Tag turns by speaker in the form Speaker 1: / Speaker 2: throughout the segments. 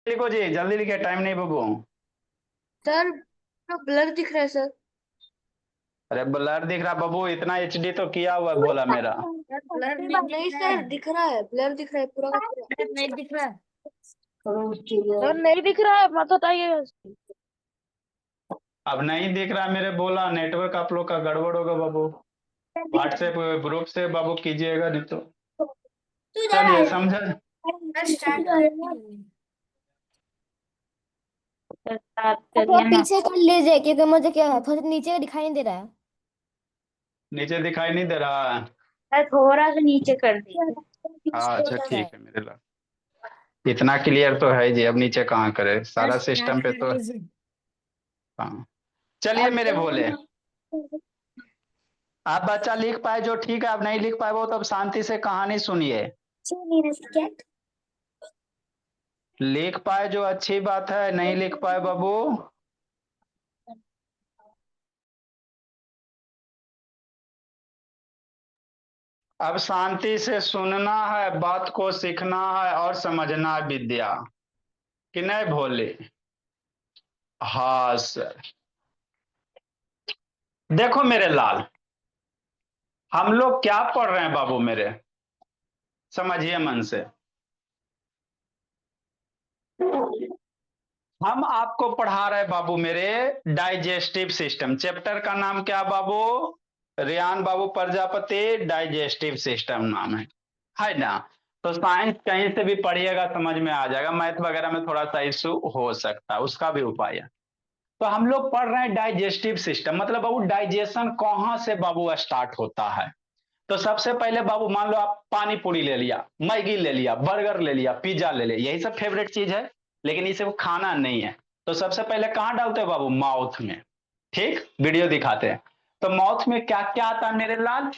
Speaker 1: लिखो जी, जल्दी लिखे, टाइम नहीं बाबू।
Speaker 2: सर ब्लर दिख रहा है सर।
Speaker 1: अरे ब्लर दिख रहा बाबू, इतना एचडी तो किया हुआ है भोला मेरा।
Speaker 2: ब्लर नहीं सर, दिख रहा है, ब्लर दिख रहा है पूरा का पूरा।
Speaker 3: नहीं दिख रहा है।
Speaker 2: सर नहीं दिख रहा है, मत हटाइए।
Speaker 1: अब नहीं दिख रहा मेरे भोला, नेटवर्क आप लोग का गड़बड़ होगा बाबू। व्हाट्सएप ग्रुप से बाबू कीजिएगा, नहीं तो
Speaker 3: तू इधर आ
Speaker 1: चलिए
Speaker 3: जा।
Speaker 1: समझा।
Speaker 3: स्टार्ट कर। स्टार्ट
Speaker 4: थोड़ा
Speaker 3: करिए ना।
Speaker 4: पीछे कर लीजिए क्योंकि मुझे क्या है, थोड़ा नीचे दिखाई नहीं दे रहा है।
Speaker 1: नीचे दिखाई नहीं दे रहा है?
Speaker 3: सर थोड़ा सा नीचे कर दीजिए।
Speaker 1: हाँ अच्छा ठीक है मेरे लाल, इतना क्लियर तो है जी, अब नीचे कहाँ करे,
Speaker 3: सर
Speaker 1: सारा
Speaker 3: स्टार्ट
Speaker 1: सिस्टम पे
Speaker 3: कर
Speaker 1: तो।
Speaker 3: दीजिए।
Speaker 1: हाँ चलिए मेरे भोले, आप बच्चा लिख पाए जो ठीक है, आप नहीं लिख पाए वो तो अब शांति से कहानी सुनिए। लिख पाए जो अच्छी बात है, नहीं लिख पाए बाबू अब शांति से सुनना है, बात को सीखना है और समझना है विद्या, कि नहीं भोले? हाँ सर। देखो मेरे लाल, हम लोग क्या पढ़ रहे हैं बाबू मेरे, समझिए मन से। हम आपको पढ़ा रहे बाबू मेरे डाइजेस्टिव सिस्टम, चैप्टर का नाम क्या बाबू? रियान बाबू प्रजापति, डाइजेस्टिव सिस्टम नाम है ना? तो साइंस कहीं से भी पढ़िएगा समझ में आ जाएगा, मैथ वगैरह में थोड़ा सा इशू हो सकता है, उसका भी उपाय है। तो हम लोग पढ़ रहे हैं डाइजेस्टिव सिस्टम, मतलब बाबू डाइजेशन कहाँ से बाबू स्टार्ट होता है। तो सबसे पहले बाबू मान लो आप पानी पूरी ले लिया, मैगी ले लिया, बर्गर ले लिया, पिज्जा ले लिया, यही सब फेवरेट चीज है, लेकिन इसे वो खाना नहीं है। तो सबसे पहले कहाँ डालते हैं बाबू? माउथ में। ठीक, वीडियो दिखाते हैं। तो माउथ में क्या क्या आता है मेरे लाल?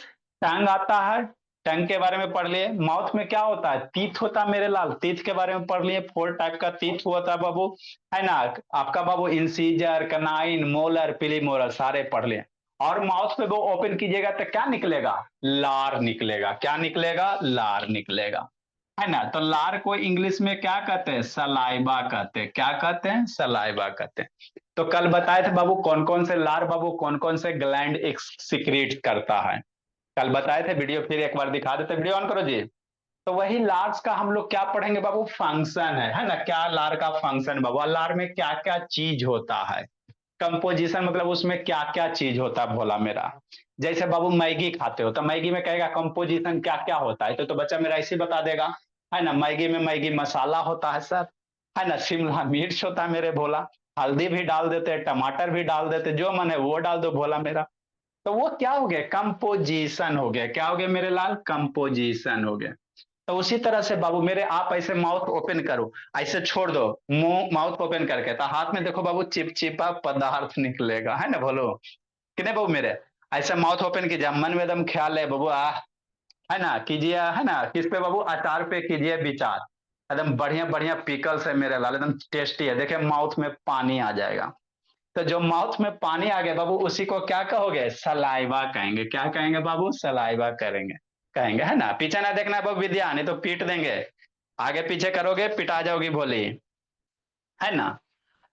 Speaker 1: टंग आता है, टंग के बारे में पढ़ लिए। माउथ में क्या होता है? टीथ होता है मेरे लाल, टीथ के बारे में पढ़ लिए, 4 टाइप का टीथ होता है बाबू, है ना? आपका बाबू इंसीजर, कनाइन, मोलर, प्रीमोलर सारे पढ़ लिए। और माउथ पे वो ओपन कीजिएगा तो क्या निकलेगा? लार निकलेगा। क्या निकलेगा? लार निकलेगा, है ना? तो लार को इंग्लिश में क्या कहते हैं? सलाइबा कहते हैं। क्या कहते हैं? सलाइबा कहते हैं। तो कल बताए थे बाबू कौन कौन से लार बाबू कौन कौन से ग्लैंड सिक्रीट करता है, कल बताए थे, वीडियो फिर एक बार दिखा देते, वीडियो ऑन करो जी। तो वही लार्स का हम लोग क्या पढ़ेंगे बाबू? फंक्शन है ना? क्या लार का फंक्शन बाबू, लार में क्या क्या चीज होता है, कंपोजिशन, मतलब उसमें क्या क्या चीज होता है भोला मेरा। जैसे बाबू मैगी खाते हो तो मैगी में कहेगा कंपोजिशन क्या क्या होता है, तो बच्चा मेरा ऐसे बता देगा, है ना? मैगी में मैगी मसाला होता है सर, है ना? शिमला मिर्च होता है मेरे भोला, हल्दी भी डाल देते हैं, टमाटर भी डाल देते, जो मन है वो डाल दो भोला मेरा। तो वो क्या हो गया? कंपोजिशन हो गया। क्या हो गया मेरे लाल? कंपोजिशन हो गया। तो उसी तरह से बाबू मेरे आप ऐसे माउथ ओपन करो, ऐसे छोड़ दो मुंह, माउथ ओपन करके, तो हाथ में देखो बाबू चिपचिपा पदार्थ निकलेगा, है ना? बोलो कितने बाबू मेरे, ऐसे माउथ ओपन कीजिए, मन में एकदम ख्याल है बाबू, है ना? कीजिए, है ना? किस पे बाबू? अचार पे कीजिए विचार, एकदम बढ़िया बढ़िया पिकल्स है मेरे लाल, एकदम टेस्टी है, देखिए माउथ में पानी आ जाएगा। तो जो माउथ में पानी आ गया बाबू, उसी को क्या कहोगे? सलाइवा कहेंगे। क्या कहेंगे बाबू? सलाइवा करेंगे, कहेंगे, है ना? पीछे ना देखना बाबू विद्या, नहीं तो पीट देंगे, आगे पीछे करोगे पिटा जाओगी भोली, है ना?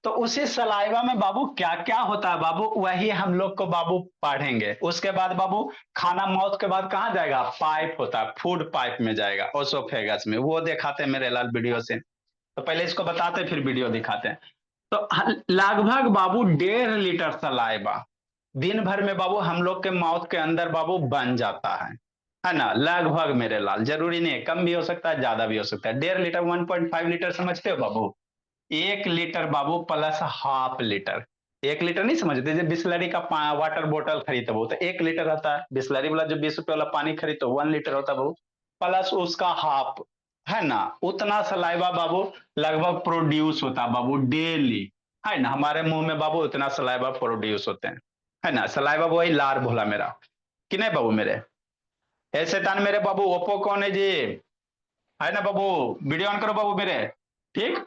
Speaker 1: तो उसी सलाइवा में बाबू क्या क्या होता है बाबू, वही हम लोग को बाबू पढ़ेंगे। उसके बाद बाबू खाना माउथ के बाद कहाँ जाएगा? पाइप होता है, फूड पाइप में जाएगा, ओसोफेगस में, वो दिखाते हैं मेरे लाल वीडियो से। तो पहले इसको बताते फिर वीडियो दिखाते हैं। तो लगभग बाबू 1.5 लीटर सलाइवा दिन भर में बाबू हम लोग के माउथ के अंदर बाबू बन जाता है ना? लगभग मेरे लाल, जरूरी नहीं है, कम भी हो सकता है ज्यादा भी हो सकता है। 1.5 लीटर, 1.5 लीटर समझते हो बाबू? 1 लीटर बाबू प्लस हाफ लीटर, 1 लीटर नहीं समझते? जब बिस्लरी का वाटर बोतल खरीदते हो तो 1 लीटर रहता है, बिस्लरी वाला जो 20 रुपये वाला पानी खरीदते हो 1 लीटर होता है बाबू, प्लस उसका हाफ, है ना? उतना सलाइवा बाबू लगभग प्रोड्यूस होता है बाबू डेली, है ना? हमारे मुंह में बाबू उतना सलाइवा प्रोड्यूस होते हैं, है ना? सलाइवा वही लार भोला मेरा, कि नहीं बाबू मेरे? ऐसे तान मेरे बाबू, ओप्पो कौन है जी, है ना बाबू? वीडियो ऑन करो बाबू मेरे। ठीक,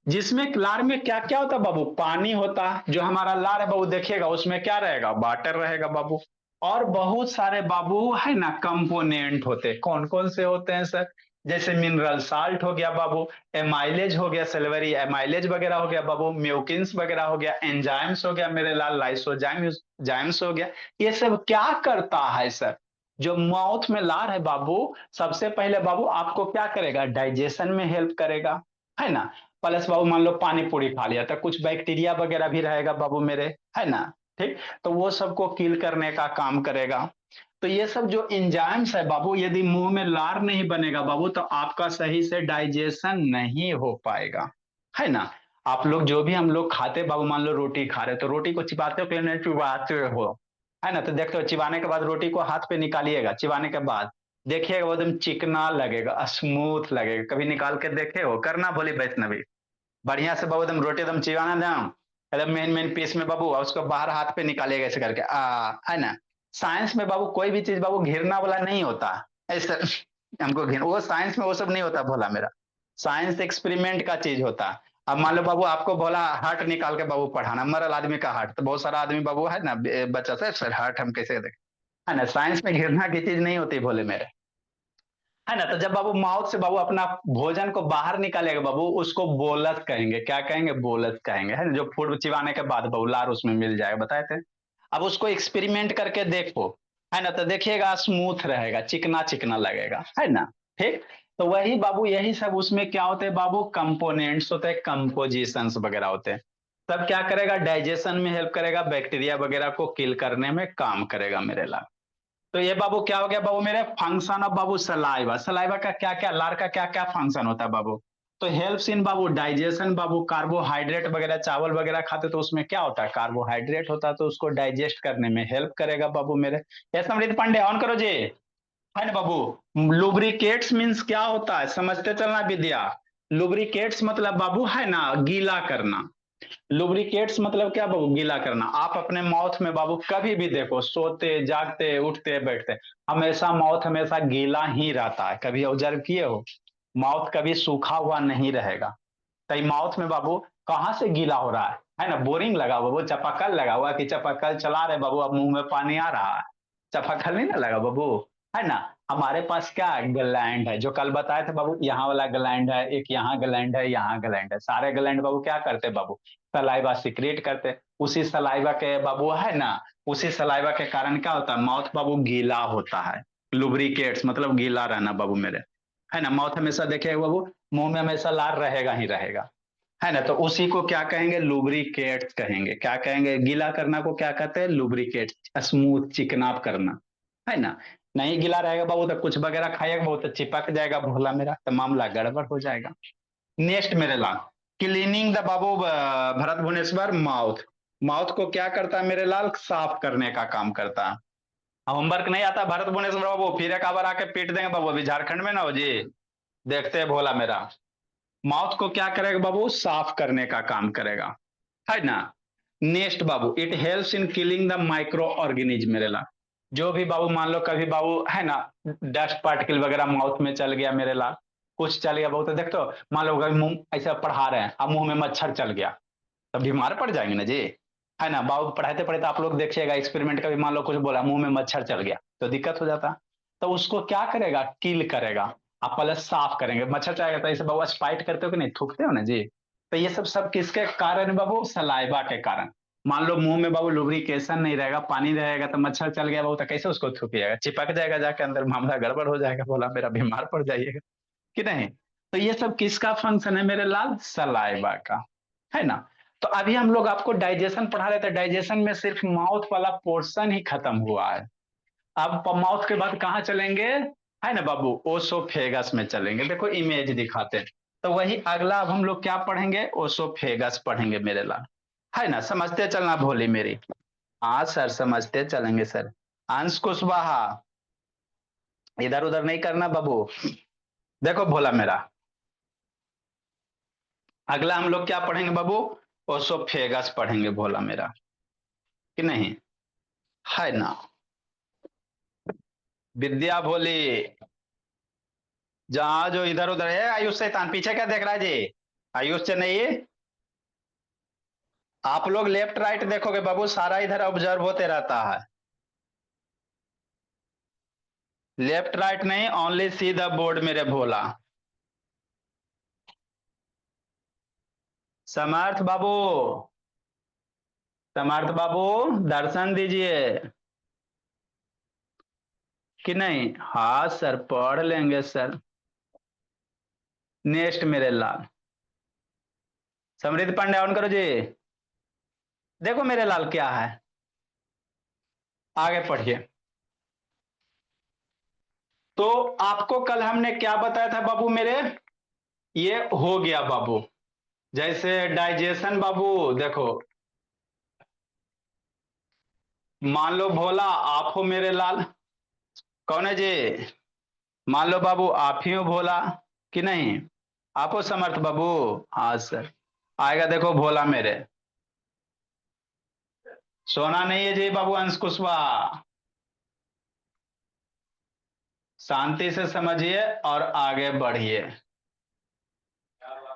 Speaker 1: जिसमें लार में क्या क्या होता है बाबू? पानी होता है, जो हमारा लार है बाबू देखिएगा उसमें क्या रहेगा? वाटर रहेगा बाबू। और बहुत सारे बाबू है ना कंपोनेंट होते, कौन कौन से होते हैं सर? जैसे मिनरल साल्ट हो गया बाबू, एमाइलेज हो गया, सिल्वरी एमाइलेज वगैरह हो गया बाबू, म्यूकिन्स वगैरह हो गया, एंजाइम्स हो गया मेरे लाल, लाइसोजाइम्स जाइम्स हो गया। ये सब क्या करता है सर? जो माउथ में लार है बाबू, सबसे पहले बाबू आपको क्या करेगा, डाइजेशन में हेल्प करेगा, है ना। प्लस बाबू मान लो पानी पूरी खा लिया तो कुछ बैक्टीरिया वगैरह भी रहेगा बाबू मेरे, है ना। ठीक, तो वो सबको किल करने का काम करेगा। तो ये सब जो एंजाइम्स है बाबू, यदि मुंह में लार नहीं बनेगा बाबू तो आपका सही से डाइजेशन नहीं हो पाएगा, है ना। आप लोग जो भी हम लोग खाते बाबू, मान लो रोटी खा रहे तो रोटी को चिबाते हो कि नहीं चिबाते हो, है ना। तो देखते हो चिबाने के बाद रोटी को हाथ पे निकालिएगा, चिबाने के बाद देखिएगा वो एकदम चिकना लगेगा, स्मूथ लगेगा। कभी निकाल के देखे हो? करना बोली वैष्णवी, बढ़िया से बाबू एकदम रोटी एकदम चिबाना एकदम एकदम मेन मेन पीस में बाबू, और उसको बाहर हाथ पे निकालिएगा ऐसे करके, है ना। साइंस में बाबू कोई भी चीज बाबू घिरना वाला नहीं होता ऐसा। हमको घिर वो साइंस में वो सब नहीं होता भोला मेरा। साइंस एक्सपेरिमेंट का चीज होता है। अब मान लो बाबू आपको बोला हार्ट निकाल के बाबू पढ़ाना, मरल आदमी का हार्ट, तो बहुत सारा आदमी बाबू है ना बच्चा से सर हार्ट हम कैसे देखें, है ना। साइंस में घिरना की चीज नहीं होती भोले मेरे, है ना। तो जब बाबू माउथ से बाबू अपना भोजन को बाहर निकालेगा बाबू, उसको बोलस कहेंगे। क्या कहेंगे? बोलस कहेंगे, है ना। जो फूड चिबाने के बाद बाबू लार उसमें मिल जाएगा, बताए थे। अब उसको एक्सपेरिमेंट करके देखो, है ना, तो देखिएगा स्मूथ रहेगा, चिकना चिकना लगेगा, है ना। ठीक, तो वही बाबू यही सब उसमें क्या होते हैं बाबू, कंपोनेंट्स होते हैं, कंपोजिशंस वगैरह होते हैं। तब क्या करेगा, डाइजेशन में हेल्प करेगा, बैक्टीरिया वगैरह को किल करने में काम करेगा मेरे लाल। तो ये बाबू क्या हो गया बाबू मेरे, function of Babu saliva. Saliva का क्या क्या, लार का क्या क्या फंक्शन होता है बाबू? तो helps in Babu digestion Babu, carbohydrate वगैरह चावल वगैरह खाते तो उसमें क्या होता है, कार्बोहाइड्रेट होता है, तो उसको डाइजेस्ट करने में हेल्प करेगा बाबू मेरे। ये समृद्ध पांडे ऑन करो जी, है ना बाबू। लुब्रिकेट्स मीन्स क्या होता है, समझते चलना विद्या। लुब्रिकेट्स मतलब बाबू है ना गीला करना। लुब्रिकेट्स मतलब क्या बाबू, गीला करना। आप अपने माउथ में बाबू कभी भी देखो, सोते जागते उठते बैठते, हमेशा माउथ हमेशा गीला ही रहता है। कभी ऑब्जर्व किए हो? माउथ कभी सूखा हुआ नहीं रहेगा। तो माउथ में बाबू कहाँ से गीला हो रहा है ना। बोरिंग लगा हुआ, वो चापाकल लगा हुआ कि चापाकल चला रहे बाबू, अब मुंह में पानी आ रहा है, चापाकल नहीं ना लगा बाबू, है ना। हमारे पास क्या ग्लैंड है, जो कल बताए थे बाबू, यहाँ वाला ग्लैंड है, एक यहाँ ग्लैंड है, यहाँ ग्लैंड है। सारे ग्लैंड बाबू क्या करते हैं बाबू, सलाइवा सिक्रेट करते। उसी सलाइवा के बाबू है ना, उसी सलाइवा के कारण क्या होता है, माउथ बाबू गीला होता है। लुब्रिकेट्स मतलब गीला रहना बाबू मेरे, है ना। माउथ हमेशा देखे बाबू, मुंह में हमेशा लार रहेगा ही रहेगा, है ना। तो उसी को क्या कहेंगे, लुब्रिकेट कहेंगे। क्या कहेंगे, गीला करना को क्या कहते हैं, लुब्रिकेट। स्मूथ चिकना करना, है ना। नहीं गीला रहेगा बाबू तो कुछ वगैरह खाएगा बाबू तो चिपक जाएगा भोला मेरा, तो मामला गड़बड़ हो जाएगा। नेक्स्ट मेरे लाल, क्लीनिंग द बाबू भरत भुवनेश्वर माउथ। माउथ को क्या करता है मेरे लाल, साफ करने का काम करता है। होमवर्क नहीं आता भरत भुवनेश्वर बाबू, फिर एक बार आके पीट देंगे बाबू, अभी झारखंड में ना हो जी। देखते हैं भोला मेरा। माउथ को क्या करेगा बाबू, साफ करने का काम करेगा, है ना। Next Babu, it helps in killing the micro organism मेरे ला। जो भी बाबू मान लो कभी बाबू है ना, डस्ट पार्टिकल वगैरह माउथ में चल गया मेरे ला, कुछ चल गया बाबू, तो देखते हो मान लो कभी मुंह ऐसा पढ़ा रहे हैं, अब मुंह में मच्छर चल गया, तब बीमार पड़ जाएंगे ना जी, है ना। बाबू पढ़ाते पढ़ाते आप लोग देखिएगा एक्सपेरिमेंट, कभी मान लो कुछ बोला मुंह में मच्छर चल गया तो दिक्कत हो जाता। तो उसको क्या करेगा, किल करेगा। आप पहले साफ करेंगे, मच्छर चाहेगा तो ऐसे बाबू स्पाइट करते हो कि नहीं, थूकते हो ना जी। तो ये सब सब किसके कारण है बाबू, सलाइवा के कारण। मान लो मुंह में बाबू लुब्रिकेशन नहीं रहेगा, पानी रहेगा, तो मच्छर चल गया बाबू तो कैसे उसको थूकिएगा, चिपक जाएगा जाके अंदर, मामला गड़बड़ हो जाएगा, बोला मेरा बीमार पड़ जाइएगा कि नहीं। तो ये सब किसका फंक्शन है मेरे लाल, सलाइवा का, है ना। तो अभी हम लोग आपको डाइजेशन पढ़ा रहे थे, डाइजेशन में सिर्फ माउथ वाला पोर्शन ही खत्म हुआ है। अब माउथ के बाद कहाँ चलेंगे, है ना बाबू, ओसोफेगस में चलेंगे। देखो इमेज दिखाते हैं। तो वही अगला अब हम लोग क्या पढ़ेंगे, ओसोफेगस पढ़ेंगे मेरे लाल, है ना। समझते चलना भोली मेरी। हाँ सर समझते चलेंगे सर। अंश कुशवाहा, इधर उधर नहीं करना बाबू। देखो भोला मेरा, अगला हम लोग क्या पढ़ेंगे बाबू, ओसोफेगस पढ़ेंगे भोला मेरा, कि नहीं, है ना। विद्या भोली, जहां जो इधर उधर है, आयुष शैतान पीछे क्या देख रहा है जी, आयुष चेन्नई। आप लोग लेफ्ट राइट देखोगे बाबू, सारा इधर ऑब्जर्व होते रहता है। लेफ्ट राइट नहीं, ओनली सी द बोर्ड मेरे भोला। समर्थ बाबू, समर्थ बाबू दर्शन दीजिए कि नहीं? हाँ सर, पढ़ लेंगे सर। नेक्स्ट मेरे लाल, समृद्ध पांडे ऑन करो जी। देखो मेरे लाल क्या है, आगे पढ़िए। तो आपको कल हमने क्या बताया था बाबू मेरे? ये हो गया बाबू, जैसे डाइजेशन बाबू। देखो मान लो भोला आप हो मेरे लाल, कौन है जी? मान लो बाबू आप ही हो भोला कि नहीं? आप हो समर्थ बाबू? हाँ सर। आएगा देखो भोला मेरे, सोना नहीं है जी बाबू अंश कुशवाहा। शांति से समझिए और आगे बढ़िए।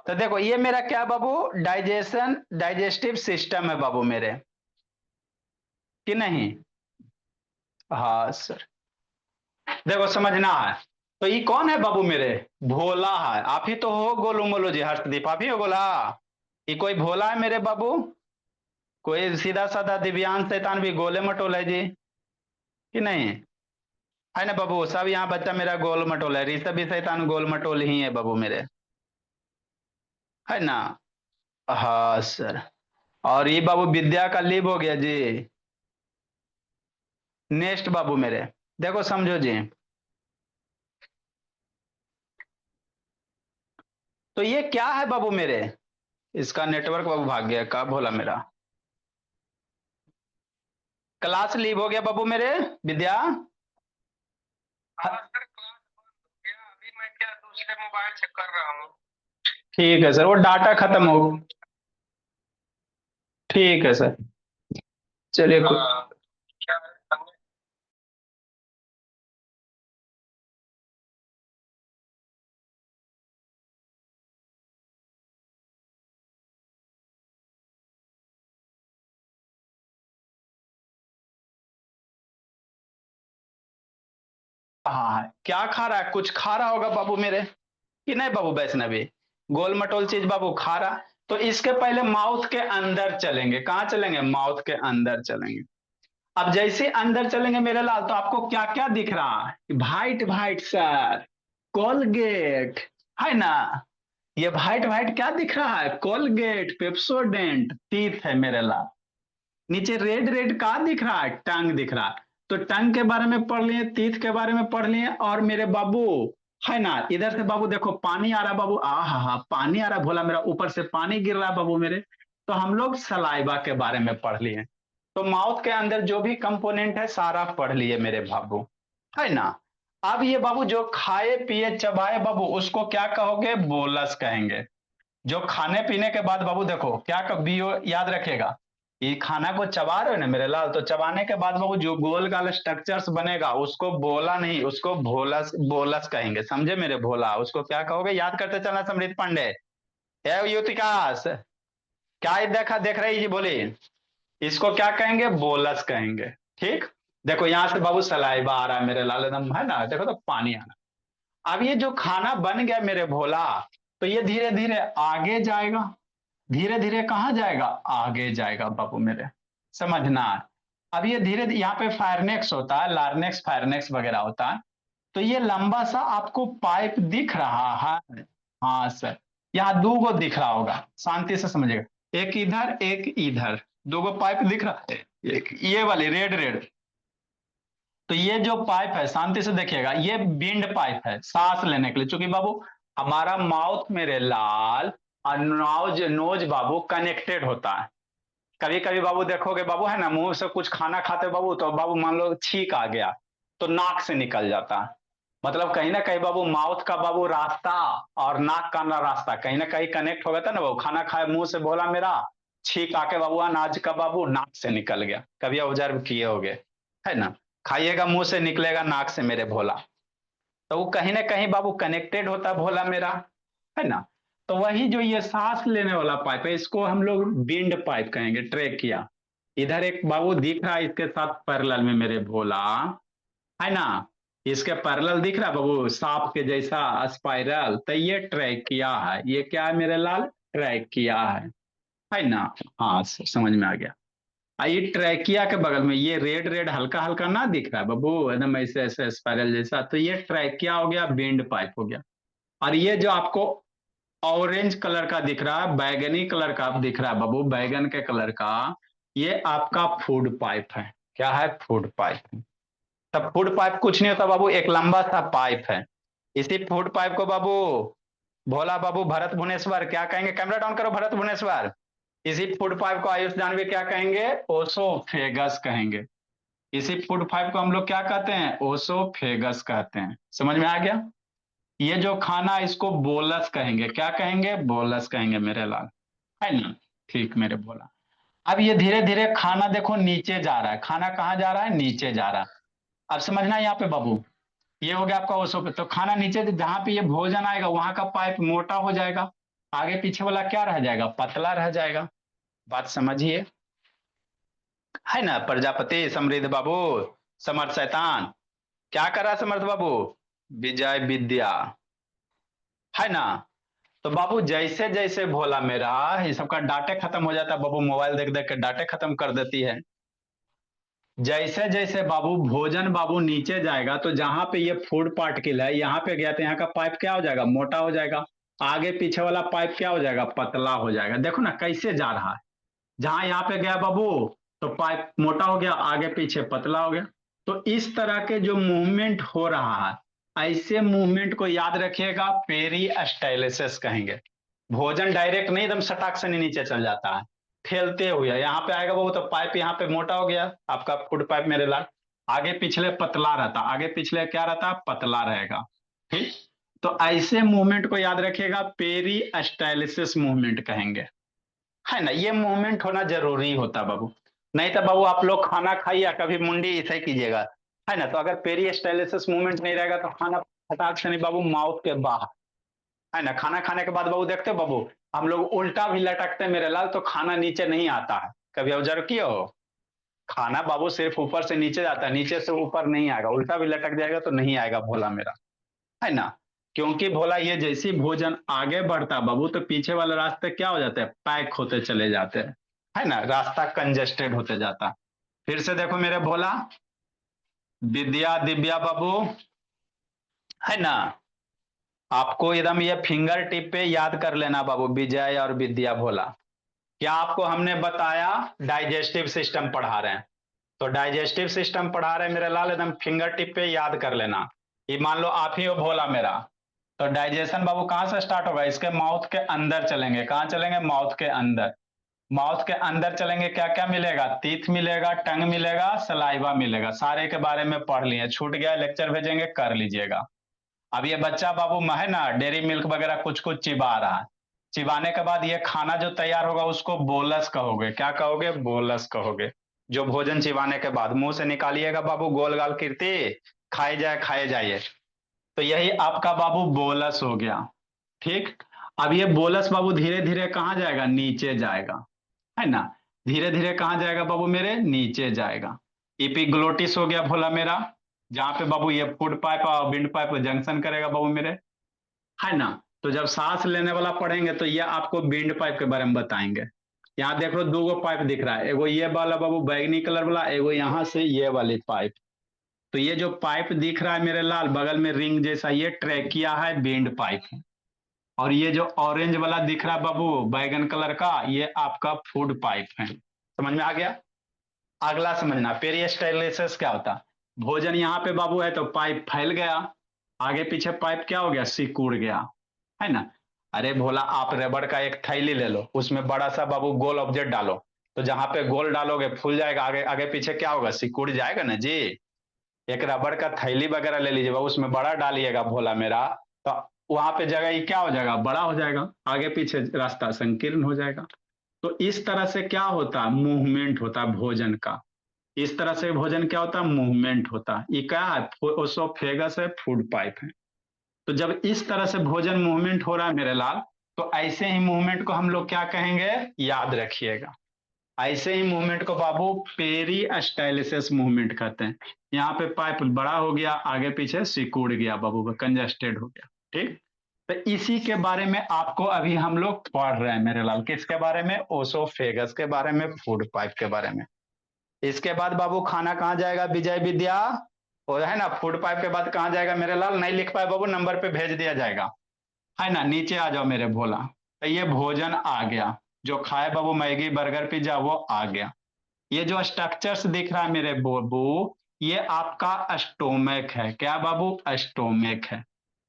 Speaker 1: तो देखो ये मेरा क्या बाबू, डाइजेस्टिव सिस्टम है बाबू मेरे, कि नहीं? हाँ सर। देखो समझना है, तो ये कौन है बाबू मेरे? भोला है। आप ही तो हो गोलू मोलू जी, हर्षदीप आप ही हो गोला? ये कोई भोला है मेरे बाबू? कोई सीधा साधा दिव्यांग शैतान भी गोले मटोल है जी, कि नहीं? है ना बाबू? सब यहाँ बच्चा मेरा गोल मटोल है, ऋषभ भी शैतान गोल मटोल ही है बाबू मेरे, है ना? हाँ सर। और ये बाबू विद्या का लीव हो गया जी। नेक्स्ट बाबू मेरे, देखो समझो जी। तो ये क्या है बाबू मेरे? इसका नेटवर्क बाबू भाग गया, का भोला मेरा? क्लास लीव हो गया बाबू मेरे, विद्या।
Speaker 5: अभी मैं क्या दूसरे मोबाइल से कर रहा हूँ।
Speaker 1: ठीक है सर, वो डाटा खत्म हो। ठीक है सर, चलिए
Speaker 5: क्या
Speaker 1: हाँ क्या खा रहा है? कुछ खा रहा होगा बाबू मेरे, कि नहीं बाबू वैष्णवी? गोल मटोल चीज बाबू खा रहा। तो इसके पहले माउथ के अंदर चलेंगे। कहाँ चलेंगे? माउथ के अंदर चलेंगे। अब जैसे अंदर चलेंगे मेरे लाल, तो आपको क्या क्या दिख रहा है? वाइट वाइट सर, कोलगेट, है ना? ये वाइट वाइट क्या दिख रहा है? कोलगेट, पेप्सोडेंट, टीथ है मेरे लाल। नीचे रेड रेड का दिख रहा है? टंग दिख रहा है। तो टंग के बारे में पढ़ लिए, तीत के बारे में पढ़ लिए, और मेरे बाबू है ना, इधर से बाबू देखो पानी आ रहा बाबू, आ हा हा पानी आ रहा भोला मेरा, ऊपर से पानी गिर रहा है बाबू मेरे। तो हम लोग सलाइवा के बारे में पढ़ लिए। तो माउथ के अंदर जो भी कंपोनेंट है सारा पढ़ लिए मेरे बाबू, है ना? अब ये बाबू जो खाए पिए चबाए बाबू, उसको क्या कहोगे? बोलस कहेंगे। जो खाने पीने के बाद बाबू देखो क्या कभी याद रखेगा, ये खाना को चबा रहे हो ना मेरे लाल, तो चबाने के बाद बाबू जो गोल गाल स्ट्रक्चर्स बनेगा उसको बोला नहीं, उसको भोलस बोलस कहेंगे, समझे मेरे भोला? उसको क्या कहोगे? याद करते चलना समृद्ध पांडे। युतिकास, क्या ये देखा देख रही जी बोली? इसको क्या कहेंगे? बोलस कहेंगे। ठीक। देखो यहां से बाबू सलाइवा आ रहा है मेरे लाल, एकदम है ना, देखो तो पानी आ रहा। अब ये जो खाना बन गया मेरे भोला, तो ये धीरे धीरे आगे जाएगा। धीरे धीरे कहाँ जाएगा? आगे जाएगा बाबू मेरे, समझना। अब ये धीरे यहाँ पे फायरनेक्स होता है, लार्नेक्स फायरनेक्स वगैरह होता है। तो ये लंबा सा आपको पाइप दिख रहा है? हाँ सर, यहाँ दो गो दिख रहा होगा, शांति से समझिएगा। एक इधर एक इधर, दो गो पाइप दिख रहा है। एक ये वाली रेड रेड, तो ये जो पाइप है शांति से देखिएगा, ये बिंड पाइप है सांस लेने के लिए, चूंकि बाबू हमारा माउथ मेरे लाल और नोज नोज बाबू कनेक्टेड होता है। कभी कभी बाबू देखोगे बाबू, है ना, मुंह से कुछ खाना खाते बाबू, तो बाबू मान लो छींक आ गया, तो नाक से निकल जाता है। मतलब कहीं ना कहीं बाबू माउथ का बाबू रास्ता और नाक का ना रास्ता कहीं ना कहीं कनेक्ट हो गया था ना बाबू। खाना खाए मुंह से बोला मेरा, छींक आके बाबू अनाज का बाबू नाक से निकल गया, कभी ऑब्जर्व किए होगे, है ना? खाइएगा मुंह से निकलेगा नाक से मेरे भोला, तो वो कहीं ना कहीं बाबू कनेक्टेड होता भोला मेरा, है ना? तो वही जो ये सांस लेने वाला पाइप है, इसको हम लोग बिंड पाइप कहेंगे, ट्रेकिया। इधर एक बाबू दिख रहा है इसके साथ पैरेलल में मेरे भोला, है ना? इसके पैरेलल दिख रहा है बाबू, सांप के जैसा स्पाइरल, तो ये ट्रैकिया है। ये क्या है मेरे लाल? ट्रैकिया है ना? हाँ समझ में आ गया। ये ट्रैकिया के बगल में ये रेड रेड हल्का हल्का ना दिख रहा है बाबू, एकदम ऐसे ऐसे स्पाइरल जैसा, तो ये ट्रैकिया हो गया, बेंड पाइप हो गया। और ये जो आपको ऑरेंज कलर का दिख रहा है, बैगनी कलर का दिख रहा है बाबू, बैगन के कलर का, ये आपका फूड पाइप है। क्या है? Food pipe. तब फूड पाइप कुछ नहीं होता बाबू, एक लंबा सा पाइप है। इसी फूड पाइप को बाबू भोला बाबू भरत भुवनेश्वर क्या कहेंगे? कैमरा डाउन करो भरत भुवनेश्वर। इसी फूड पाइप को आयुष जानवी क्या कहेंगे? ओसोफेगस कहेंगे। इसी फूड पाइप को हम लोग क्या कहते हैं? ओसोफेगस कहते हैं। समझ में आ गया? ये जो खाना, इसको बोलस कहेंगे। क्या कहेंगे? बोलस कहेंगे मेरे लाल, है ना? ठीक मेरे भोला। अब ये धीरे धीरे खाना देखो नीचे जा रहा है। खाना कहाँ जा रहा है? नीचे जा रहा है। अब समझना यहाँ पे बाबू, ये हो गया आपका ओसो पे, तो खाना नीचे जहां पे ये भोजन आएगा वहां का पाइप मोटा हो जाएगा, आगे पीछे वाला क्या रह जाएगा? पतला रह जाएगा। बात समझिए, है ना? प्रजापति समृद्ध बाबू, समर्थ शैतान क्या कर रहा है? समर्थ बाबू विजय विद्या, है ना? तो बाबू जैसे जैसे भोला मेरा, ये सबका डाटे खत्म हो जाता है बाबू, मोबाइल देख देख के डाटे खत्म कर देती है। जैसे जैसे बाबू भोजन बाबू नीचे जाएगा, तो जहां पे ये फूड पार्टिकल है यहाँ पे गया, तो यहाँ का पाइप क्या हो जाएगा? मोटा हो जाएगा। आगे पीछे वाला पाइप क्या हो जाएगा? पतला हो जाएगा। देखो ना कैसे जा रहा है। जहां यहाँ पे गया बाबू तो पाइप मोटा हो गया, आगे पीछे पतला हो गया। तो इस तरह के जो मूवमेंट हो रहा है, ऐसे मूवमेंट को याद रखिएगा, पेरिस्टाइलिसिस कहेंगे। भोजन डायरेक्ट नहीं एकदम सटाक से नीचे चल जाता है, फैलते हुए यहाँ पे आएगा बाबू, तो पाइप यहाँ पे मोटा हो गया आपका फूड पाइप मेरे लाल, आगे पिछले पतला रहता, आगे पिछले क्या रहता? पतला रहेगा। ठीक, तो ऐसे मूवमेंट को याद रखिएगा, पेरिस्टाइलिसिस मूवमेंट कहेंगे, है ना? ये मूवमेंट होना जरूरी होता बाबू, नहीं तो बाबू आप लोग खाना खाइए कभी मुंडी ऐसे कीजिएगा, है ना? तो अगर पेरिस्टाइलिसिस मूवमेंट नहीं रहेगा तो खाना फटाक से नहीं बाबू माउथ के बाहर, है ना? खाना खाने के बाद बाबू देखते हो बाबू हम लोग उल्टा भी लटकते मेरे लाल, तो खाना नीचे नहीं आता है। कभी ऑब्जर्व किए हो? खाना बाबू सिर्फ ऊपर से नीचे जाता है, नीचे से ऊपर नहीं आएगा। उल्टा भी लटक जाएगा तो नहीं आएगा भोला मेरा, है ना? क्योंकि भोला ये जैसी भोजन आगे बढ़ता बाबू, तो पीछे वाले रास्ते क्या हो जाते हैं? पैक होते चले जाते हैं, है ना? रास्ता कंजेस्टेड होते जाता। फिर से देखो मेरे भोला, विद्या दिव्या बाबू, है ना? आपको एकदम ये फिंगर टिप पे याद कर लेना बाबू, विजय और विद्या भोला। क्या आपको हमने बताया? डाइजेस्टिव सिस्टम पढ़ा रहे हैं, तो डाइजेस्टिव सिस्टम पढ़ा रहे हैं मेरे लाल, एकदम फिंगर टिप पे याद कर लेना। ये मान लो आप ही हो भोला मेरा, तो डाइजेशन बाबू कहां से स्टार्ट होगा? इसके माउथ के अंदर चलेंगे। कहां चलेंगे? माउथ के अंदर। माउथ के अंदर चलेंगे, क्या क्या मिलेगा? टीथ मिलेगा, टंग मिलेगा, सलाइवा मिलेगा। सारे के बारे में पढ़ लिए, छूट गया लेक्चर भेजेंगे कर लीजिएगा। अब ये बच्चा बाबू है ना डेयरी मिल्क वगैरह कुछ कुछ चिबा रहा है, चिबाने के बाद ये खाना जो तैयार होगा उसको बोलस कहोगे। क्या कहोगे? बोलस कहोगे। जो भोजन चिबाने के बाद मुंह से निकालिएगा बाबू, गोल गाल कीर्ति, खाए जाइए, तो यही आपका बाबू बोलस हो गया। ठीक, अब ये बोलस बाबू धीरे धीरे कहां जाएगा? नीचे जाएगा, है ना? धीरे धीरे कहां जाएगा बाबू मेरे? नीचे जाएगा। इपिग्लोटिस हो गया भोला मेरा, जहां पे बाबू ये फूड पाइप और विंड पाइप जंक्शन करेगा बाबू मेरे, है ना? तो जब सांस लेने वाला पढ़ेंगे तो ये आपको विंड पाइप के बारे में बताएंगे। यहाँ देख लो दो गो पाइप दिख रहा है, एगो ये वाला बाबू बैगनी कलर वाला, एगो यहाँ से ये वाली पाइप। तो ये जो पाइप दिख रहा है मेरे लाल बगल में रिंग जैसा, ये ट्रैकिया है, विंड पाइप है। और ये जो ऑरेंज वाला दिख रहा है बाबू बैगन कलर का, ये आपका फूड पाइप है। समझ में आ गया? अगला समझना, पेरिस्टाइलिसिस क्या होता? भोजन यहाँ पे बाबू है तो पाइप फैल गया, आगे पीछे पाइप क्या हो गया? सिकुड़ गया, है ना? अरे भोला आप रबड़ का एक थैली ले लो, उसमें बड़ा सा बाबू गोल ऑब्जेक्ट डालो, तो जहां पे गोल डालोगे फूल जाएगा, आगे आगे पीछे क्या होगा? सिकुड़ जाएगा ना जी। एक रबड़ का थैली वगैरह ले लीजिएगा, उसमें बड़ा डालिएगा भोला मेरा, तो वहां पे जगह ही क्या हो जाएगा? बड़ा हो जाएगा, आगे पीछे रास्ता संकीर्ण हो जाएगा। तो इस तरह से क्या होता है? मूवमेंट होता है भोजन का। इस तरह से भोजन क्या होता है? मूवमेंट होता है। ये क्या है? ओसोफेगस है, फूड पाइप है। तो जब इस तरह से भोजन मूवमेंट हो रहा है मेरे लाल, तो ऐसे ही मूवमेंट को हम लोग क्या कहेंगे? याद रखिएगा। ऐसे ही मूवमेंट को बाबू पेरिस्टाइलिस मूवमेंट कहते हैं। यहाँ पे पाइप बड़ा हो गया, आगे पीछे सिकुड़ गया बाबू, कंजस्टेड हो गया। ठीक, तो इसी के बारे में आपको अभी हम लोग पढ़ रहे हैं मेरे लाल। किसके बारे में? ओसोफेगस के बारे में, फूड पाइप के बारे में। इसके बाद बाबू खाना कहाँ जाएगा विजय विद्या? और है ना, फूड पाइप के बाद कहाँ जाएगा मेरे लाल? नहीं लिख पाए बाबू, नंबर पे भेज दिया जाएगा, है ना। नीचे आ जाओ मेरे भोला। तो ये भोजन आ गया, जो खाए बाबू मैगी बर्गर पिज्जा वो आ गया। ये जो स्ट्रक्चर्स दिख रहा है मेरे बाबू, ये आपका स्टोमक है। क्या बाबू? स्टोमक है।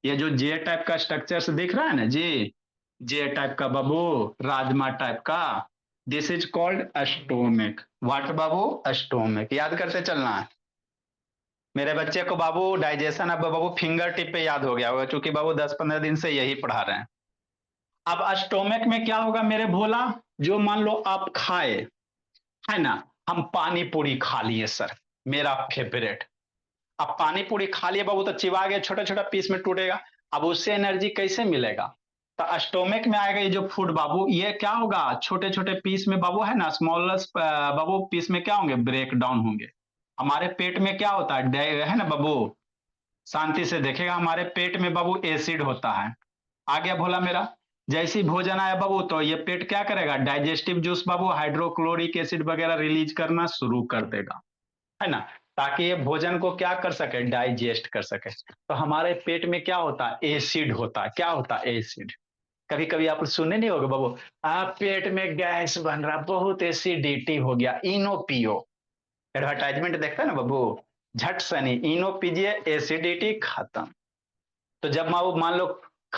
Speaker 1: ये जो जे टाइप का स्ट्रक्चर्स दिख रहा है ना जी, जे टाइप का बाबू, राजमा टाइप का, this is called stomach. What Babu? Stomach. याद करते चलना है मेरे बच्चे को बाबू। डाइजेशन अब बाबू फिंगर टिप पे याद हो गया होगा, क्योंकि बाबू 10-15 दिन से यही पढ़ा रहे हैं। अब स्टोमक में क्या होगा मेरे भोला? जो मान लो आप खाए, है ना, हम पानी पूरी खा लिए सर, मेरा फेवरेट। अब पानी पूरी खा लिए बाबू, तो चिबा गया, छोटा छोटा पीस में टूटेगा। अब उससे एनर्जी कैसे मिलेगा? तो स्टोमक में आएगा ये जो फूड बाबू, ये क्या होगा? छोटे छोटे पीस में बाबू, है ना, स्मॉलेस्ट बाबू पीस में क्या होंगे? ब्रेक डाउन होंगे। हमारे पेट में क्या होता है ना बाबू, शांति से देखेगा, हमारे पेट में बाबू एसिड होता है। आ गया भोला मेरा। जैसी भोजन आया बाबू, तो ये पेट क्या करेगा? डाइजेस्टिव जूस बाबू, हाइड्रोक्लोरिक एसिड वगैरह रिलीज करना शुरू कर देगा, है ना, ताकि ये भोजन को क्या कर सके? डाइजेस्ट कर सके। तो हमारे पेट में क्या होता है? एसिड होता है। क्या होता है? एसिड। कभी कभी आप सुने नहीं होगे बाबू, आप पेट में गैस बन रहा, बहुत एसिडिटी हो गया, इनो पियो। एडवर्टाइजमेंट देखता है ना बाबू, झट सनी इनो पीजिए, एसिडिटी खत्म। तो जब मान लो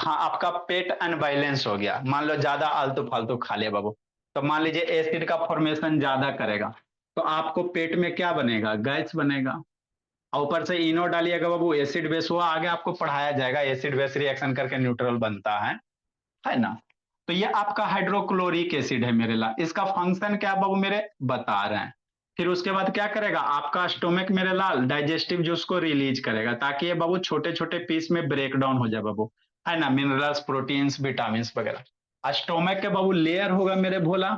Speaker 1: आपका पेट अनबैलेंस हो गया, मान लो ज्यादा आलतू फालतू खा लिया बाबू, तो मान लीजिए एसिड का फॉर्मेशन ज्यादा करेगा, तो आपको पेट में क्या बनेगा? गैस बनेगा। और ऊपर से इनो डालिएगा बाबू, एसिड बेस हुआ। आगे आपको पढ़ाया जाएगा एसिड बेस रिएक्शन करके न्यूट्रल बनता है ना। तो ये आपका हाइड्रोक्लोरिक एसिड है मेरे लाल। इसका फंक्शन क्या बाबू मेरे बता रहे हैं। फिर उसके बाद क्या करेगा? आपका स्टोमक मेरे लाल डाइजेस्टिव जूस को रिलीज करेगा, ताकि ये बाबू छोटे छोटे पीस में ब्रेक डाउन हो जाए बाबू, है ना, मिनरल्स प्रोटीन्स विटामिन वगैरह। स्टोमक के बाबू लेयर होगा मेरे भोला,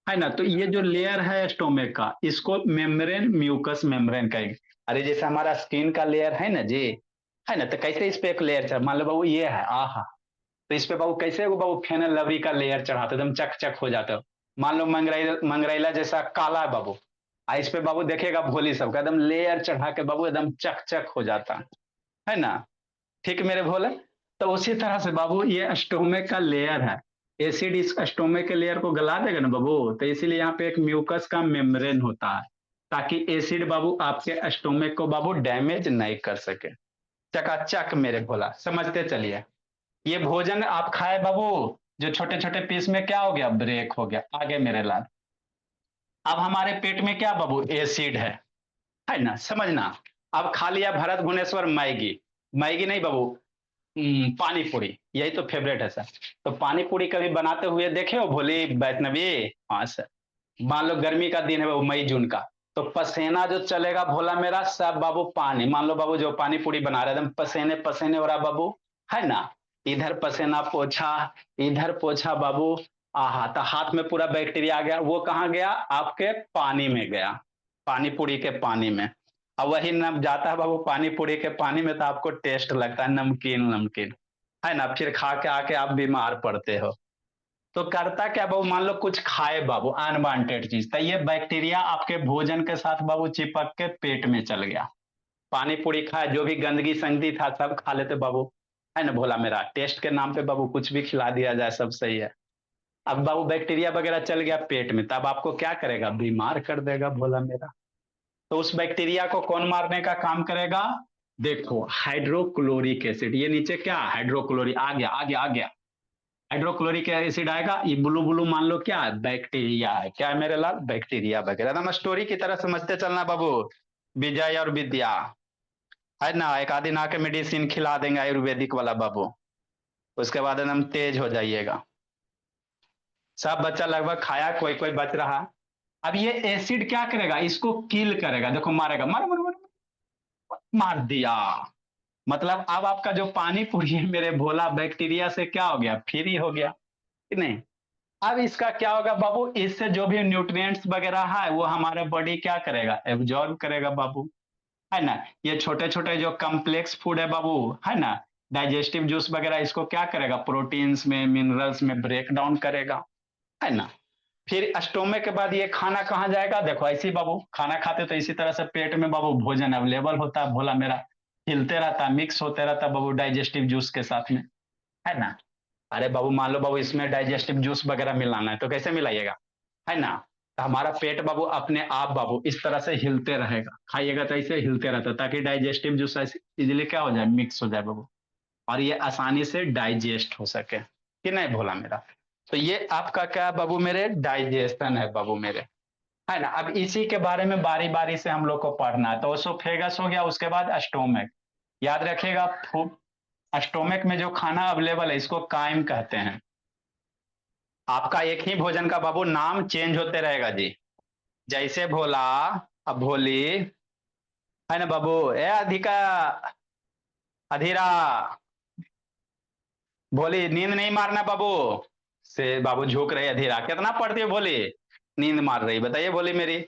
Speaker 1: है ना। तो ये जो लेयर है स्टोमक का, इसको मेम्ब्रेन म्यूकस मेम्ब्रेन कहेंगे। अरे जैसे हमारा स्किन का लेयर है ना जी, है ना, तो कैसे इस पे एक लेयर चढ़, मान लो बाबू ये है, आहा, तो इस पे बाबू कैसे वो बाबू फेनल लवरी का लेयर चढ़ाते, एकदम चक चक हो जाता है। मान लो मंगरैला जैसा काला है बाबू, इस पे बाबू देखेगा भोली सबका एकदम लेयर चढ़ा के बाबू एकदम चक चक हो जाता है ना। ठीक मेरे भोले। तो उसी तरह से बाबू ये स्टोमक का लेयर है, एसिड इस स्टोमक के लेयर को गला देगा ना बाबू, तो इसीलिए यहाँ पे एक म्यूकस का मेम्ब्रेन होता है, ताकि एसिड बाबू आपके स्टोमक को बाबू डैमेज नहीं कर सके। चकाचक मेरे भोला, समझते चलिए। ये भोजन आप खाए बाबू, जो छोटे छोटे पीस में क्या हो गया? ब्रेक हो गया। आगे मेरे लाल, अब हमारे पेट में क्या बाबू? एसिड है ना, समझना। अब खा लिया भरत भुवनेश्वर मैगी, मैगी नहीं बाबू, पानी पूरी, यही तो फेवरेट है सर। तो पानी पूरी कभी बनाते हुए देखे हो भोली वैष्णवी? हाँ सर। मान लो गर्मी का दिन है बाबू, मई जून का, तो पसीना जो चलेगा भोला मेरा, सब बाबू पानी। मान लो बाबू जो पानी पूरी बना रहे एकदम पसीने पसीने हो रहा बाबू, है ना, इधर पसीना पोछा, इधर पोछा बाबू, आहा, तो हाथ में पूरा बैक्टीरिया आ गया। वो कहाँ गया? आपके पानी में गया, पानी पूरी के पानी में। अब वही नम जाता है बाबू पानी पूरी के पानी में, तो आपको टेस्ट लगता है नमकीन नमकीन, है ना, फिर खा के आके आप बीमार पड़ते हो। तो करता क्या बाबू, मान लो कुछ खाए बाबू अनवांटेड चीज, तो ये बैक्टीरिया आपके भोजन के साथ बाबू चिपक के पेट में चल गया। पानी पूरी खाए, जो भी गंदगी संगती था सब खा लेते बाबू, है ना भोला मेरा। टेस्ट के नाम पे बाबू कुछ भी खिला दिया जाए सब सही है। अब बाबू बैक्टीरिया वगैरह चल गया पेट में, तब आपको क्या करेगा? बीमार कर देगा भोला मेरा। तो उस बैक्टीरिया को कौन मारने का काम करेगा? देखो हाइड्रोक्लोरिक एसिड, ये नीचे क्या? हाइड्रोक्लोरिक आ गया आ गया आ गया। हाइड्रोक्लोरिक एसिड आएगा, ये ब्लू ब्लू मान लो क्या है? बैक्टीरिया है। क्या है मेरे लाल? बैक्टीरिया वगैरह। एकदम स्टोरी की तरह समझते चलना बाबू, विजय और विद्या, है ना। एक आध दिन आके मेडिसिन खिला देंगे आयुर्वेदिक वाला बाबू, उसके बाद एकदम तेज हो जाइएगा। सब बच्चा लगभग खाया, कोई कोई बच रहा। अब ये एसिड क्या करेगा? इसको किल करेगा, देखो मारेगा, मार मार मार, मार दिया। मतलब अब आपका जो पानी पूरी है मेरे भोला, बैक्टीरिया से क्या हो गया? फ्री हो गया कि नहीं? अब इसका क्या होगा बाबू, इससे जो भी न्यूट्रिएंट्स वगैरह है वो हमारा बॉडी क्या करेगा, एब्जॉर्ब करेगा बाबू, है ना। ये छोटे छोटे जो कम्प्लेक्स फूड है बाबू, है ना, डाइजेस्टिव जूस वगैरह, इसको क्या करेगा, प्रोटीन्स में मिनरल्स में ब्रेक डाउन करेगा, है ना। फिर स्टोमक के बाद ये खाना कहाँ जाएगा, देखो ऐसे ही बाबू, खाना खाते तो इसी तरह से पेट में बाबू भोजन अवेलेबल होता है, भोला मेरा हिलते रहता है, मिक्स होते रहता है बाबू डाइजेस्टिव जूस के साथ में, है ना। अरे बाबू मान लो बाबू इसमें डाइजेस्टिव जूस वगैरह मिलाना है तो कैसे मिलाइएगा, है ना। तो हमारा पेट बाबू अपने आप बाबू इस तरह से हिलते रहेगा, खाइएगा तो ऐसे हिलते रहता है, ताकि डाइजेस्टिव जूस ऐसे इजिली क्या हो जाए, मिक्स हो जाए बाबू, और ये आसानी से डाइजेस्ट हो सके, कि नहीं भोला मेरा। तो ये आपका क्या है बाबू मेरे, डाइजेशन है बाबू मेरे, है ना। अब इसी के बारे में बारी बारी से हम लोग को पढ़ना है। तो ओसोफेगस हो गया, उसके बाद स्टोमक, याद रखिएगा। स्टोमक में जो खाना अवेलेबल है इसको काइम कहते हैं। आपका एक ही भोजन का बाबू नाम चेंज होते रहेगा जी, जैसे भोला, अब भोली, है ना बाबू, ए अधिका, अधीरा, भोली नींद नहीं मारना बाबू, से बाबू झुक रही अधीरा, कितना पढ़ती है भोली, नींद मार रही, बताइए भोली मेरी,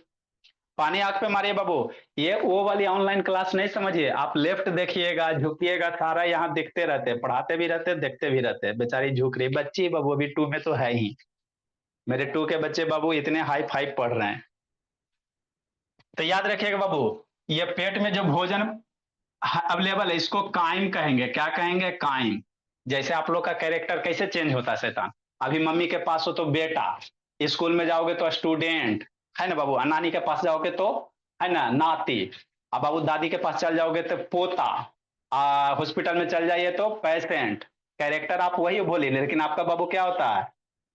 Speaker 1: पानी आंख पे मारिए बाबू। ये वो वाली ऑनलाइन क्लास नहीं समझिए, आप लेफ्ट देखिएगा, झुकिएगा, सारा यहाँ दिखते रहते, पढ़ाते भी रहते, देखते भी रहते, बेचारी झुक रही बच्ची बाबू, अभी 2 में तो है ही, मेरे 2 के बच्चे बाबू इतने हाई फाइव पढ़ रहे हैं। तो याद रखिएगा बाबू, ये पेट में जो भोजन अवेलेबल है इसको काइम कहेंगे, क्या कहेंगे, काइम। जैसे आप लोग का कैरेक्टर कैसे चेंज होता है शैतान, अभी मम्मी के पास हो तो बेटा, स्कूल में जाओगे तो स्टूडेंट, है ना बाबू, नानी के पास जाओगे तो, है ना, नाती, अब बाबू दादी के पास चल जाओगे तो पोता, हॉस्पिटल में चल जाइए तो पेशेंट। कैरेक्टर आप वही बोलिए, लेकिन आपका बाबू क्या होता है,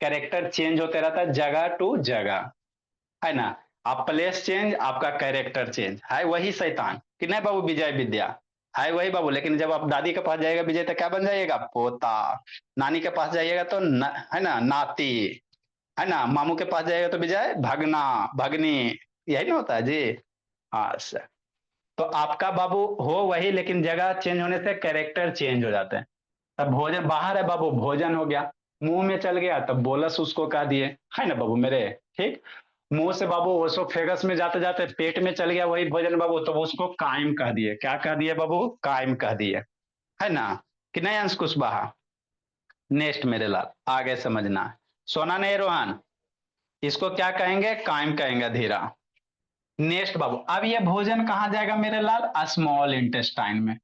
Speaker 1: कैरेक्टर चेंज होते रहता है जगह टू जगह, है ना। आप प्लेस चेंज, आपका कैरेक्टर चेंज, है वही शैतान, कि नहीं बाबू, विजय विद्या है वही बाबू। लेकिन जब आप दादी के पास जाएगा विजय तो क्या बन जाइएगा, पोता, नानी के पास जाइएगा तो है ना, नाती, है ना, मामू के पास जाएगा तो विजय भगना, भगनी, यही नहीं होता है जी। हाँ सर, तो आपका बाबू हो वही, लेकिन जगह चेंज होने से कैरेक्टर चेंज हो जाते हैं। तब भोजन बाहर है बाबू, भोजन हो गया, मुंह में चल गया तब बोलस उसको कह दिए, है ना बाबू मेरे, ठीक। मुंह से बाबू ओसोफेगस में जाते जाते पेट में चल गया वही भोजन बाबू, तो वो उसको कायम कह दिए, क्या कह दिए बाबू, कायम कह दिए, है ना, कि नहीं अंश कुशवाहा। नेक्स्ट मेरे लाल, आगे समझना है, सोना नहीं रोहन, इसको क्या कहेंगे, कायम कहेंगे धीरा। नेक्स्ट बाबू, अब ये भोजन कहाँ जाएगा मेरे लाल, स्मॉल इंटेस्टाइन में,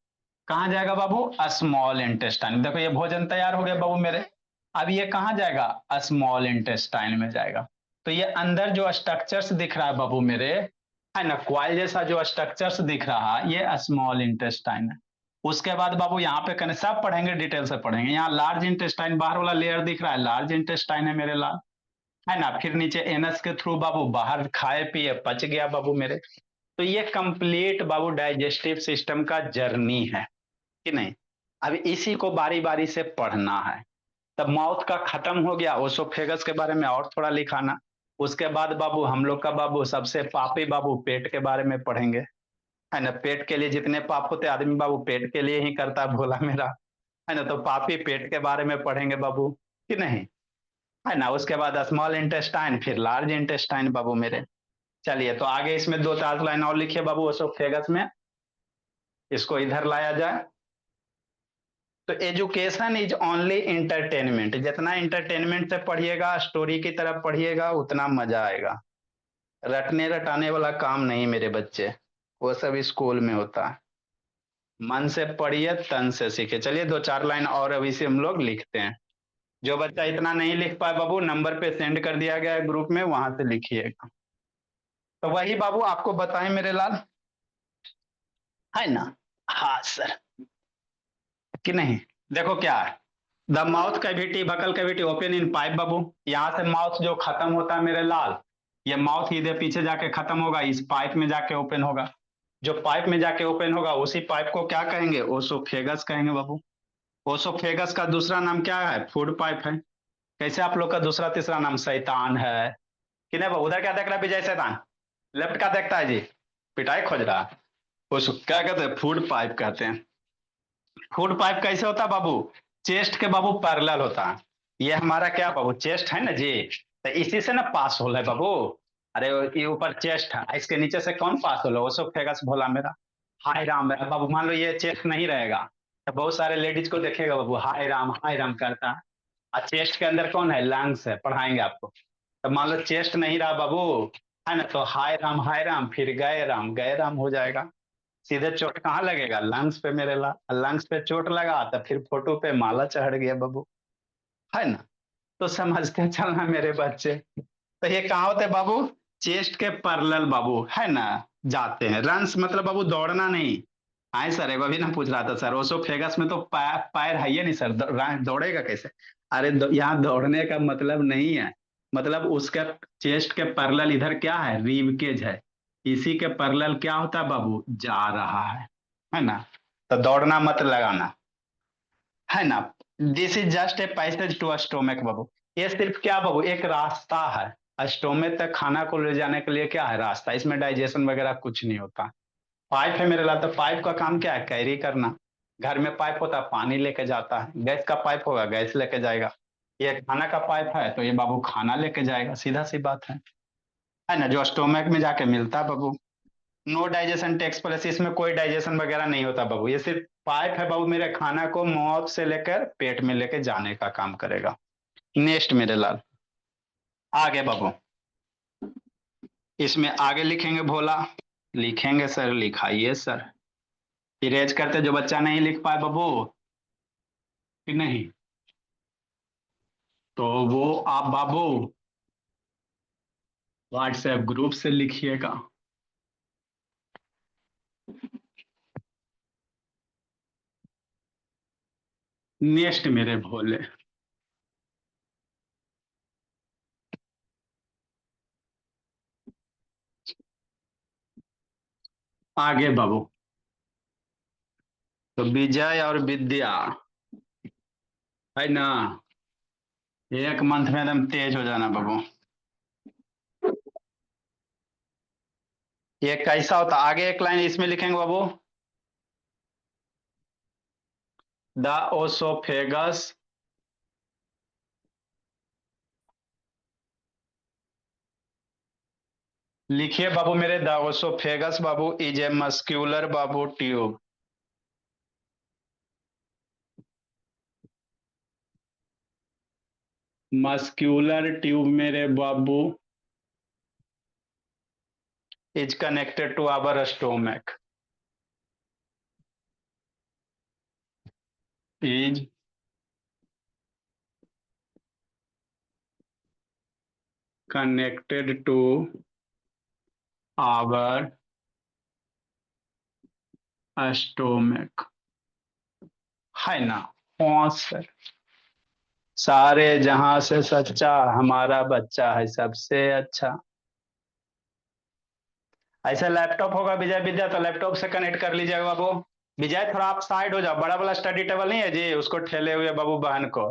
Speaker 1: कहाँ जाएगा बाबू, स्मॉल इंटेस्टाइन। देखो ये भोजन तैयार हो गया बाबू मेरे, अब ये कहाँ जाएगा, स्मॉल इंटेस्टाइन में जाएगा। तो ये अंदर जो स्ट्रक्चर्स दिख रहा है बाबू मेरे, है ना, क्वाइल जैसा जो स्ट्रक्चर्स दिख रहा है ये स्मॉल इंटेस्टाइन है। उसके बाद बाबू यहाँ पे कने सब पढ़ेंगे, डिटेल से पढ़ेंगे। यहाँ लार्ज इंटेस्टाइन बाहर वाला लेयर दिख रहा है, लार्ज इंटेस्टाइन है मेरे लाल, है ना। फिर नीचे एनस के थ्रू बाबू बाहर खाए पिए पच गया बाबू मेरे। तो ये कंप्लीट बाबू डाइजेस्टिव सिस्टम का जर्नी है, कि नहीं। अब इसी को बारी बारी से पढ़ना है। तब माउथ का खत्म हो गया, ओसोफेगस के बारे में और थोड़ा लिखाना। उसके बाद बाबू हम लोग का बाबू सबसे पापी बाबू पेट के बारे में पढ़ेंगे, है ना। पेट के लिए जितने पाप होते आदमी बाबू पेट के लिए ही करता है, भोला मेरा, है ना। तो पापी पेट के बारे में पढ़ेंगे बाबू, कि नहीं, है ना। उसके बाद स्मॉल इंटेस्टाइन, फिर लार्ज इंटेस्टाइन बाबू मेरे। चलिए तो आगे इसमें 2-4 लाइन और लिखिए बाबू ओसोफेगस में, इसको इधर लाया जाए। तो एजुकेशन इज ओनली इंटरटेनमेंट, जितना इंटरटेनमेंट से पढ़िएगा, स्टोरी की तरफ पढ़िएगा, उतना मजा आएगा। रटने रटाने वाला काम नहीं मेरे बच्चे, वो सब स्कूल में होता है। मन से पढ़िए, तन से सीखे। चलिए 2-4 लाइन और अभी से हम लोग लिखते हैं। जो बच्चा इतना नहीं लिख पाए बाबू, नंबर पे सेंड कर दिया गया है ग्रुप में, वहां से लिखिएगा। तो वही बाबू आपको बताएं मेरे लाल, है ना। हाँ सर, कि नहीं। देखो क्या है, the mouth cavity, buccal cavity open in pipe बाबू। यहाँ से माउथ जो खत्म होता है मेरे लाल, ये माउथ इधर पीछे जाके खत्म होगा, इस पाइप में जाके ओपन होगा। जो पाइप में जाके ओपन होगा उसी पाइप को क्या कहेंगे, ओसोफेगस कहेंगे बाबू। ओसोफेगस का दूसरा नाम क्या है, फूड पाइप है। कैसे आप लोग का दूसरा तीसरा नाम शैतान है, कि नहीं बाबू। उधर क्या देख रहा है विजय, शैतान लेफ्ट का देखता है जी, पिटाई खोज रहा है। उसको क्या कहते हैं, फूड पाइप कहते हैं। फूड पाइप कैसे होता है बाबू, चेस्ट के बाबू पैरेलल होता है, ये हमारा क्या बाबू चेस्ट है ना जी, तो इसी से ना पास होल है बाबू। अरे ये ऊपर चेस्ट है, इसके नीचे से कौन पास होल, ओसोफेगस भोला मेरा। हाय राम है बाबू, मान लो ये चेस्ट नहीं रहेगा तो बहुत सारे लेडीज को देखेगा बाबू हाय राम करता है। और चेस्ट के अंदर कौन है, लंग्स है, पढ़ाएंगे आपको। तो मान लो चेस्ट नहीं रहा बाबू, है ना, तो हाय राम फिर गए राम हो जाएगा। सीधे चोट कहाँ लगेगा, लंग्स पे मेरे ला, लंग्स पे चोट लगा तो फिर फोटो पे माला चढ़ गया बाबू, है ना। तो समझते चलना मेरे बच्चे। तो ये कहाँ होते हैं बाबू, चेस्ट के पैरेलल बाबू, है ना, जाते हैं। रन्स मतलब बाबू दौड़ना नहीं। आए सर एक बार भी ना पूछ रहा था सर, ओसोफेगस में तो पैर है ही नहीं सर, दौड़ेगा कैसे। अरे यहाँ दौड़ने का मतलब नहीं है, मतलब उसके चेस्ट के पैरेलल इधर क्या है, रीव केज है, इसी के पैरेलल क्या होता है बाबू, जा रहा है ना। तो दौड़ना मत लगाना, है ना। This is just a passage to stomach बाबू। ये सिर्फ क्या बाबू, एक रास्ता है, स्टोमक तक खाना को ले जाने के लिए क्या है, रास्ता। इसमें डाइजेशन वगैरह कुछ नहीं होता। पाइप है मेरे लाता, पाइप का काम क्या है, कैरी करना। घर में पाइप होता है, पानी लेके जाता है। गैस का पाइप होगा, गैस लेके जाएगा। ये खाना का पाइप है तो ये बाबू खाना लेके जाएगा, सीधा सी बात है ना, जो स्टोमक में जाके मिलता है बाबू। नो डाइजेशन टेक्स प्लेस, इसमें कोई डाइजेशन वगैरह नहीं होता बाबू। ये सिर्फ पाइप है बाबू, मेरे खाना को माउथ से लेकर पेट में लेके जाने का काम करेगा। नेक्स्ट मेरे लाल, आगे बाबू, इसमें आगे लिखेंगे भोला, लिखेंगे सर, लिखाइए सर। इरेज करते जो बच्चा नहीं लिख पाए बाबू कि नहीं, तो वो आप बाबू व्हाट्सएप ग्रुप से लिखिएगा। नेक्स्ट मेरे भोले, आगे बाबू, तो विजय और विद्या, है ना, एक मंथ में एकदम तेज हो जाना बाबू। ये कैसा होता, आगे एक लाइन इसमें लिखेंगे बाबू, द ओसोफेगस लिखिए बाबू मेरे, द ओसोफेगस बाबू इज ए मस्क्यूलर बाबू ट्यूब। मस्क्यूलर ट्यूब मेरे बाबू is connected to our stomach, is connected to our stomach, है ना। सर, सारे जहां से सच्चा हमारा बच्चा है सबसे अच्छा। ऐसा लैपटॉप होगा विजय विद्या, तो लैपटॉप से कनेक्ट कर लीजिएगा बाबू। विजय थोड़ा आप साइड हो जाओ, बड़ा वाला स्टडी टेबल नहीं है जी, उसको ठेले हुए बाबू बहन को,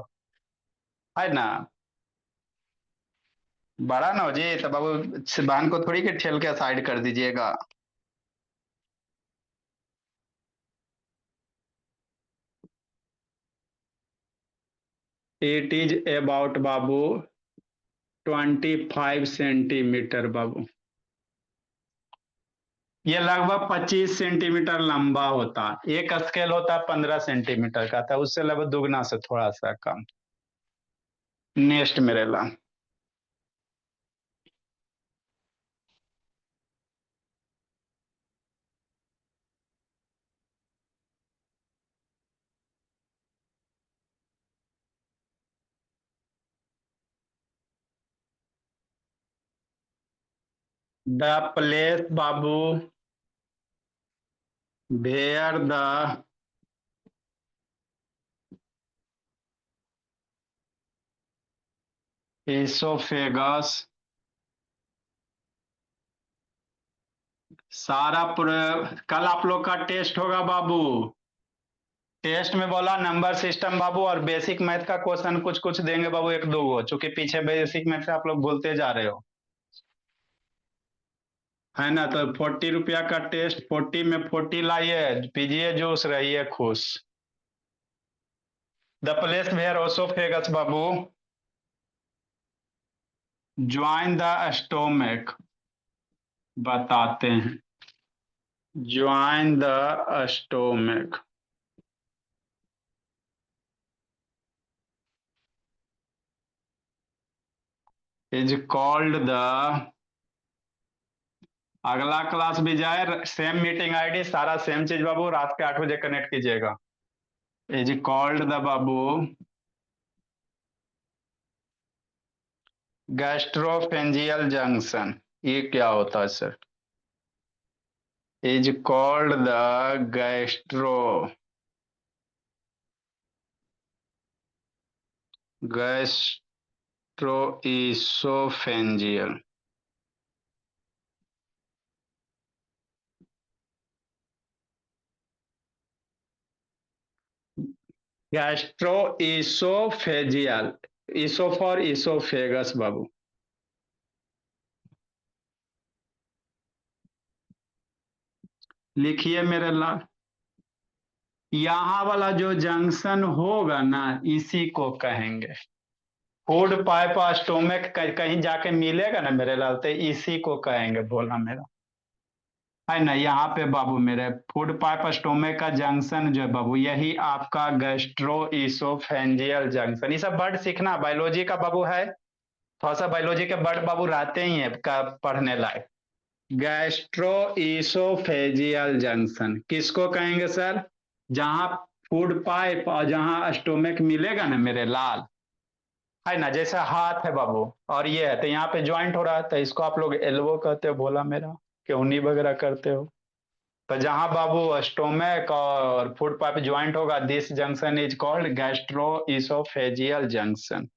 Speaker 1: है ना। बड़ा ना हो जी तो बाबू बहन को थोड़ी के ठेल के साइड कर दीजिएगा। इट इज अबाउट बाबू 25 सेंटीमीटर बाबू। ये लगभग 25 सेंटीमीटर लंबा होता है। एक स्केल होता है 15 सेंटीमीटर का, था उससे लगभग दुगना से थोड़ा सा कम। नेक्स्ट मेरे ला, द प्लेस बाबू वेयर द एसोफेगस, सारा कल आप लोग का टेस्ट होगा बाबू। टेस्ट में बोला नंबर सिस्टम बाबू और बेसिक मैथ का क्वेश्चन कुछ कुछ देंगे बाबू, एक दो गो, चूंकि पीछे बेसिक मैथ से आप लोग भूलते जा रहे हो, है ना। तो 40 रुपया का टेस्ट, 40 में 40 लाइए, पीजिए जूस, रहिए खुश। द प्लेस वेयर ओसोफेगस बाबू ज्वाइन द स्टोमक बताते हैं। Join the stomach is called the, अगला क्लास भी जाए, सेम मीटिंग आईडी सारा सेम चीज बाबू, रात के 8 बजे कनेक्ट कीजिएगा। इज कॉल्ड द बाबू गैस्ट्रोफेंजियल जंक्शन। ये क्या होता है sir? Is called the gastroesophageal. Gastroesophageal, eso for oesophagus बाबू। लिखिए मेरे लाल, यहां वाला जो जंक्शन होगा ना इसी को कहेंगे फूड पाइप स्टोमक। कहीं जाके मिलेगा ना मेरे लाल तो इसी को कहेंगे, बोला मेरा है ना। यहाँ पे बाबू मेरे फूड पाइप स्टोमक का जंक्शन जो है बाबू, यही आपका गैस्ट्रो इसोफेंजियल जंक्शन। ये सब वर्ड सीखना बायोलॉजी का बाबू है, थोड़ा सा बायोलॉजी के वर्ड बाबू रहते ही है का पढ़ने लायक। गैस्ट्रो इसोफेजियल जंक्शन किसको कहेंगे सर? जहां फूड पाइप और जहां स्टोमक मिलेगा ना मेरे लाल, है ना, जैसा हाथ है बाबू और ये है तो यहाँ पे ज्वाइंट हो रहा है तो इसको आप लोग एल्बो कहते हो, बोला मेरा केहूनी वगैरह करते हो। तो जहां बाबू स्टोमक और फूड पाइप ज्वाइंट होगा, this junction is called gastroesophageal junction.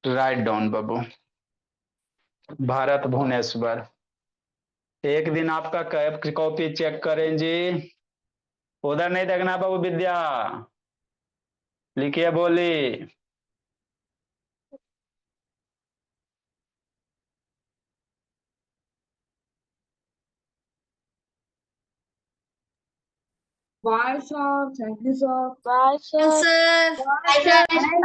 Speaker 1: Write down बाबू। भारत भुवनेश्वर, एक दिन आपका कैब की कॉपी चेक करें जी। उधर नहीं देखना बाबू विद्या, लिखिए बोली।
Speaker 2: Bye, sir. Thank you, sir.
Speaker 3: Bye, sir.
Speaker 2: Sir.
Speaker 3: Bye, sir.